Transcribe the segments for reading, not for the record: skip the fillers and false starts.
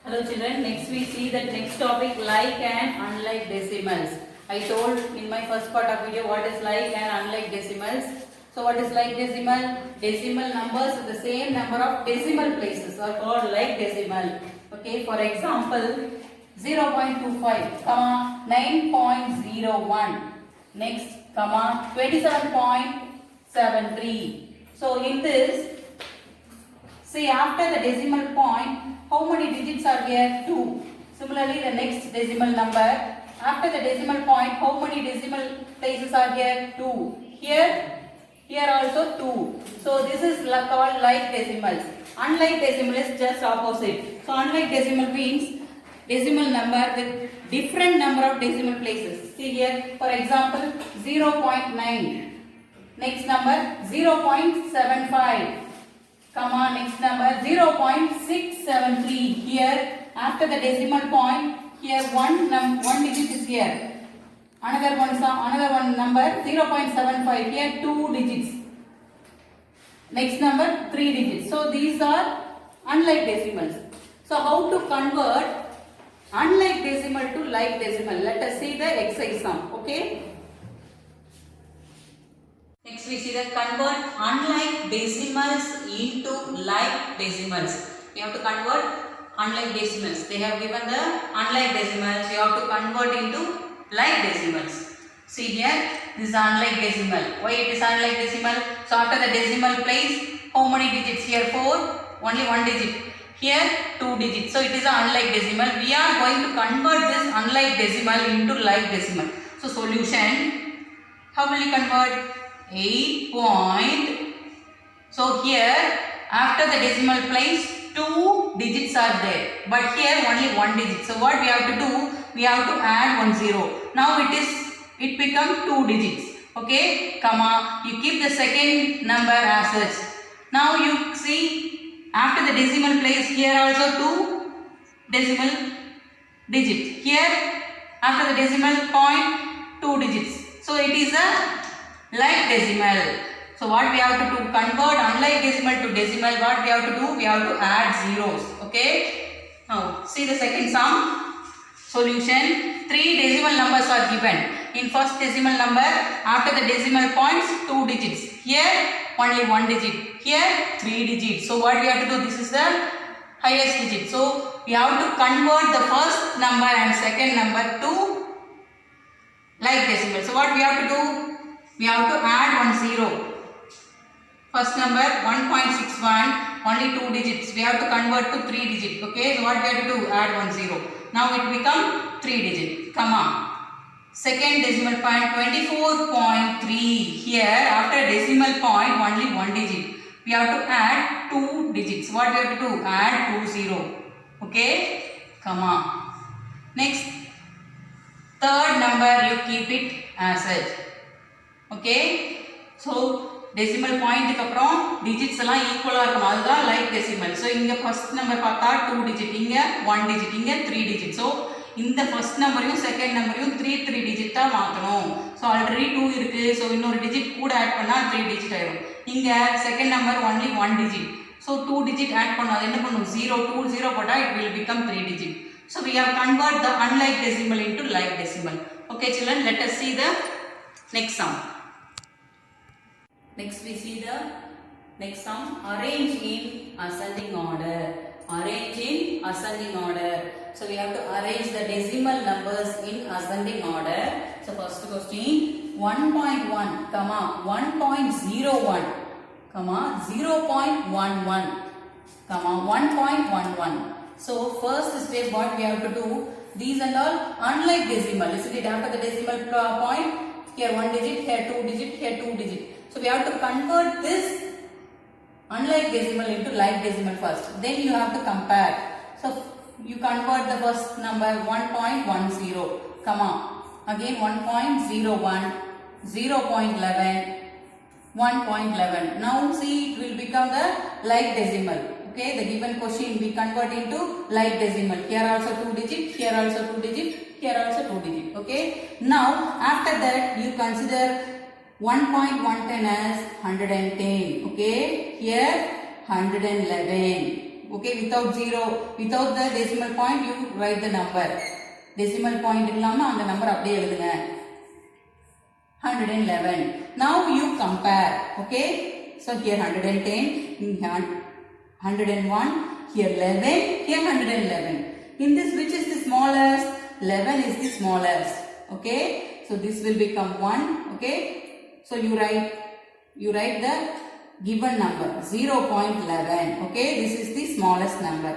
Hello children, next we see the next topic like and unlike decimals. I told in my first part of video what is like and unlike decimals. So what is like decimal? Decimal numbers with the same number of decimal places are called like decimal. Okay, for example 0.25, 9.01, next 27.73. So in this, see, after the decimal point, how many digits are here? 2. Similarly, the next decimal number, after the decimal point, how many decimal places are here? 2. Here also 2. So, this is called like decimals. Unlike decimal is just opposite. So, unlike decimal means decimal number with different number of decimal places. See here, for example, 0.9. Next number, 0.75. Next number 0.673. Here after the decimal point, here one digit is here. Another one number 0.75. Here 2 digits. Next number 3 digits. So these are unlike decimals. So how to convert unlike decimal to like decimal? Let us see the exercise sum. Okay. Next we see that convert unlike decimals into like decimals. We have to convert unlike decimals. They have given the unlike decimals. You have to convert into like decimals. See here, this is unlike decimal. Why it is unlike decimal? So after the decimal place, how many digits here? 4, only 1 digit. Here 2 digits. So it is an unlike decimal. We are going to convert this unlike decimal into like decimal. So solution, how will you convert? 8 point. So here after the decimal place 2 digits are there, but here only 1 digit. So what we have to do? We have to add 1 0. Now it becomes 2 digits. Okay, you keep the second number as such. Now you see after the decimal place here also 2 decimal digit. Here after the decimal point 2 digits. So it is a like decimal. So what we have to do? Convert unlike decimal to decimal. What we have to do? We have to add zeros. Okay. Now see the second sum. Solution. 3 decimal numbers are given. In first decimal number, after the decimal points, 2 digits. Here only 1 digit. Here 3 digits. So what we have to do? This is the highest digit. So we have to convert the first number and second number to like decimal. So what we have to do? We have to add 1 0. First number 1.61, only 2 digits. We have to convert to 3 digit. Okay, so what we have to do? Add 1 0. Now it become 3 digit. Second decimal point 24.3. Here after decimal point only 1 digit. We have to add 2 digits. What we have to do? Add 2 0. Okay, Next, third number you keep it as such. Okay, so decimal point digits எல்லாம் ஈக்குவலா இருக்கணும், அதுதான் like decimal. So இங்க first number பார்த்தா 2 digit, இங்க 1 digit, இங்க 3 digit. So இந்த first நம்பரையும் செகண்ட் நம்பரையும் 3 டிஜிட்டா மாற்றணும். ஸோ ஆல்ரெடி 2 இருக்கு, ஸோ இன்னொரு டிஜிட் கூட ஆட் பண்ணா 3 டிஜிட் ஆயிடும். இங்க second number only 1 digit. So 2 digit add பண்ணும், அது என்ன பண்ணும்? 0 2 0 போட்டா it will become 3 digit. So we have convert the unlike decimal into like decimal. Okay children, let us see the next sum. Next we see the next sum. Arrange in ascending order. Arrange in ascending order. So we have to arrange the decimal numbers in ascending order. So first question 1.1, 1.01, 0.11, 1.11. So first step what we have to do? These and all unlike decimal. Isn't it? After the decimal point, here 1 digit, here 2 digit, here 2 digit. So we have to convert this unlike decimal into like decimal first. Then you have to compare. So you convert the first number 1.10. Again 1.01, 0.11, 1.11. Now see it will become the like decimal. Okay, the given question we convert into like decimal. Here also 2 digit, here also 2 digit, here also 2 digit. Okay. Now after that you consider 1.110 as 110. Okay, here 111. okay, without zero, without the decimal point, you write the number. Decimal point இல்லாம அந்த number அப்படியே எழுதுங்க. 111. Now you compare, okay? So here 110, here 101, here 11, here 111. In this, which is the smallest? 11 is the smallest, okay? So this will become 1, okay? So you write the given number 0.11, okay? This is the smallest number,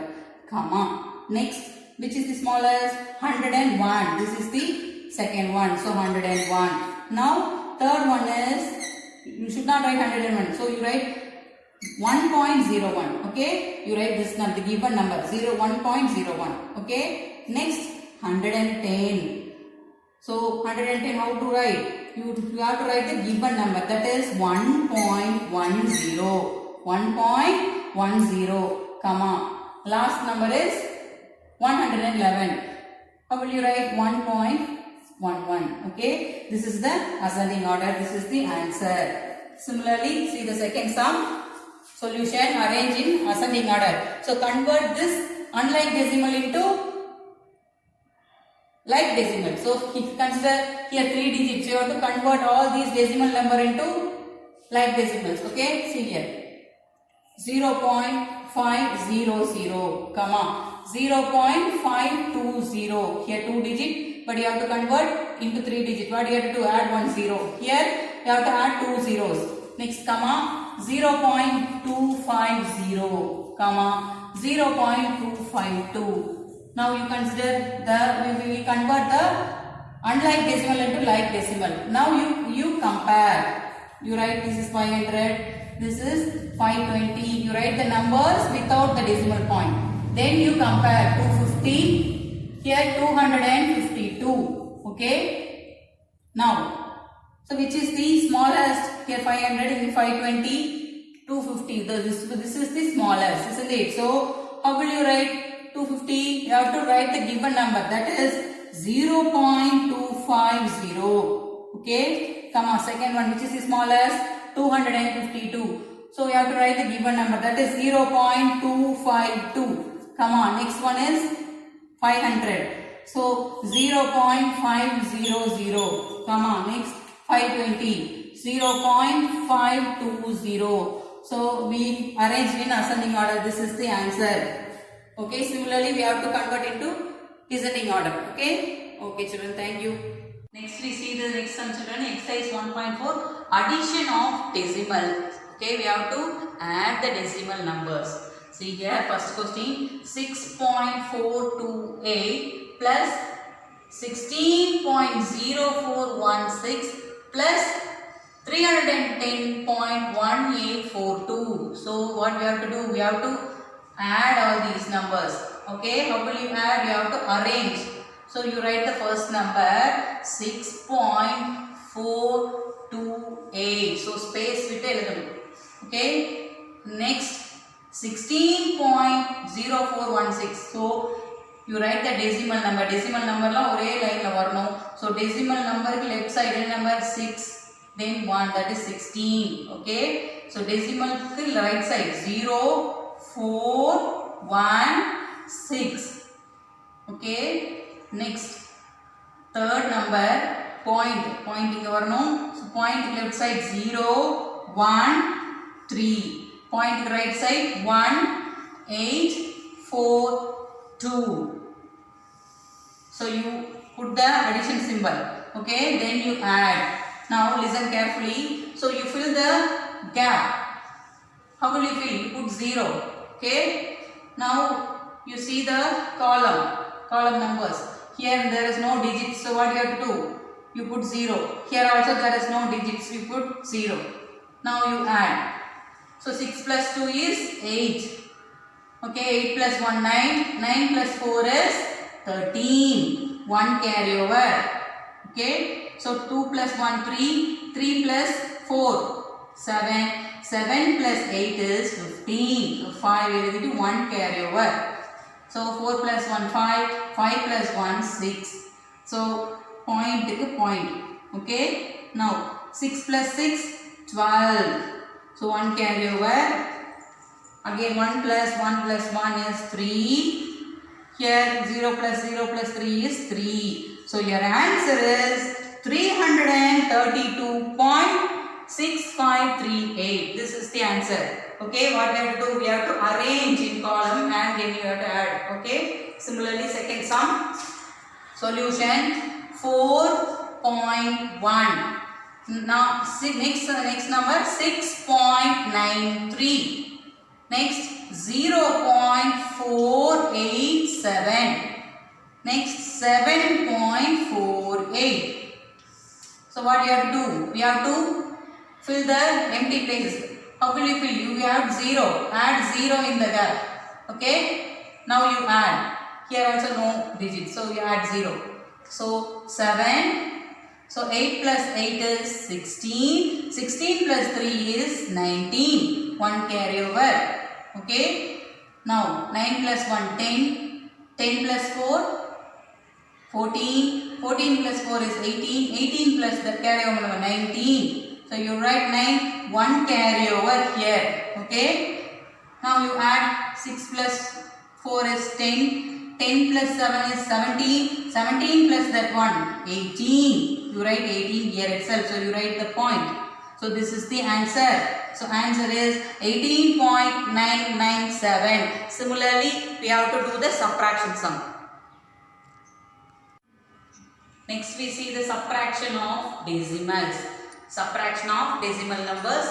comma. Next, which is the smallest? 101. This is the second one, so 101. Now third one is, you should not write 101, so you write 1.01, okay? You write this number, the given number 1.01, okay? Next 110. So 110, how to write? You have to write the given number, that is 1.10. 1.10, comma. Last number is 111. How will you write? 1.11, okay? This is the ascending order. This is the answer. Similarly, see the second sum. Solution arrange in ascending order. So convert this unlike decimal into like decimal. So consider here 3 digits. You have to convert all these decimal number into like decimals. Okay, see here 0.500, comma 0.520. Here 2 digit, but you have to convert into 3 digit. What you have to do? Add 1 0. Here you have to add 2 zeros. Next, comma 0.250, comma 0.252. Now you consider we convert the unlike decimal into like decimal. Now you compare. You write this is 500, this is 520. You write the numbers without the decimal point. Then you compare 250, here 252. Okay. Now, so which is the smallest? Here 500, in 520, 250. This is the smallest, isn't it? So how will you write 250? You have to write the given number, that is 0.250. Okay. Comma second one, which is the smallest? 252. So you have to write the given number, that is 0.252. Comma next one is 500. So 0.500. Comma next 520. 0.520. So we arranged in ascending order. This is the answer. Okay. Similarly, we have to convert into descending order. Okay. Okay, children. Thank you. Next, we see the next sum, children. Exercise 1.4. Addition of decimals. Okay, we have to add the decimal numbers. See here, first question, 6.428 plus 16.0416 plus 310.1842. So what we have to do? We have to add all these numbers. Okay, how will you add? You have to arrange. So you write the first number 6.428. So space with எழுதணும். Okay. Next 16.0416. So you write the decimal number. Decimal number la ஒரே லைன்ல வரணும். So decimal number க்கு left side number 6, then 1, that is 16. Okay. So decimal க்கு right side 0, 4, 1, 6. Okay. Next third number point inga varanum. So point left side 0, 1, 3. Point right side 1, 8, 4, 2. So you put the addition symbol. Okay, then you add. Now listen carefully. So you fill the gap. How will you fill? You put 0. Okay. Now you see the column numbers. Here there is no digits, so what you have to do? You put 0. Here also there is no digits, you put 0. Now you add. So 6 plus 2 is 8. Okay, 8 plus 1, 9. 9 plus 4 is 13. 1 carry over. Okay, so 2 plus 1, 3. 3 plus 4, 7. 7 plus 8 is 15. So 5 எழுதிட்டு 1 carry over. So 4 plus 1, 5. 5 plus 1, 6. So point to point. Okay. Now 6 plus 6, 12. So 1 carry over. Again 1 plus 1 is 3. Here 0 plus 3 is 3. So your answer is 332.6538. This is the answer. Okay, what we have to do? We have to arrange in column and then you have to add. Okay. Similarly, second sum. Solution 4.1. Now next number 6.93. Next 0.487. Next 7.48. So what you have to do? We have to fill the empty places. How will you fill? You have 0. Add 0 in the gap. Okay. Now you add. Here also no digit. So you add 0. So 7. So 8 plus 8 is 16. 16 plus 3 is 19. 1 carry over. Okay. Now 9 plus 1 10. 10 plus 4 14. 14 plus 4 is 18. 18 plus the carry over number 19. So you write 9. 1 carry over here. Okay. Now you add 6 plus 4 is 10. 10 plus 7 is 17. 17 plus that one 18. You write 18 here itself. So you write the point. So this is the answer. So answer is 18.997. Similarly, we have to do the subtraction sum. Next we see the subtraction of decimals. Subtraction of decimal numbers.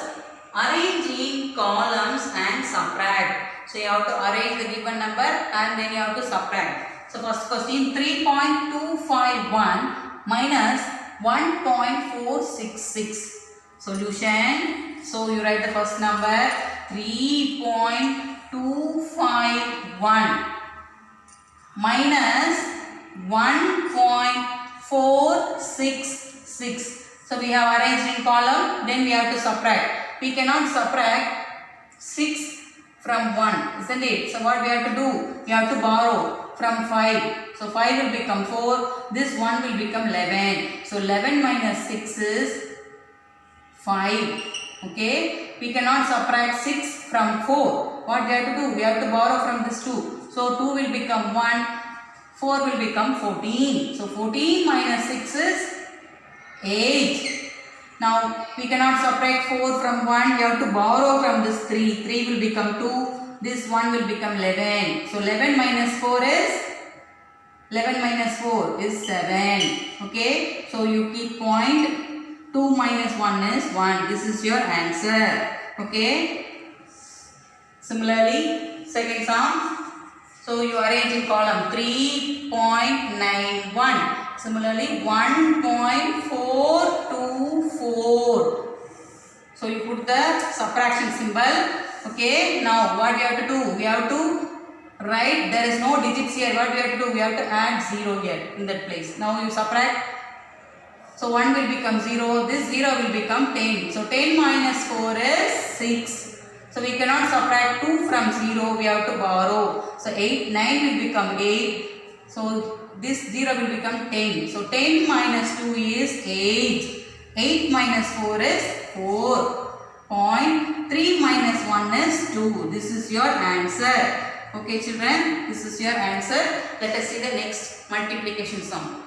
Arrange in columns and subtract. So you have to arrange the given number and then you have to subtract. So first question 3.251 minus 1.466. Solution. So you write the first number 3.251 minus 1.466. So we have arranged in column, then we have to subtract. We cannot subtract 6 from 1, isn't it? So what we have to do? We have to borrow from 5. So 5 will become 4. This 1 will become 11. So 11 minus 6 is 5. Okay. We cannot subtract 6 from 4. What we have to do? We have to borrow from this 2. So 2 will become 1. 4 will become 14. So 14 minus 6 is 8. Now we cannot subtract 4 from 1. We have to borrow from this 3. 3 will become 2. This 1 will become 11. So 11 minus 4 is 7. Okay. So you keep point. 2 minus 1 is 1. This is your answer. Okay. Similarly, second sum. So you arrange in column 3.91. Similarly, 1.424. So you put the subtraction symbol. Okay. Now what we have to do? We have to write. There is no digits here. What we have to do? We have to add 0 here in that place. Now you subtract. So 1 will become 0. This 0 will become 10. So 10 minus 4 is 6. So we cannot subtract 2 from 0. We have to borrow. So 9 will become 8. So this 0 will become 10. So 10 minus 2 is 8. 8 minus 4 is 4. 3 minus 1 is 2. This is your answer. Okay children, this is your answer. Let us see the next multiplication sum.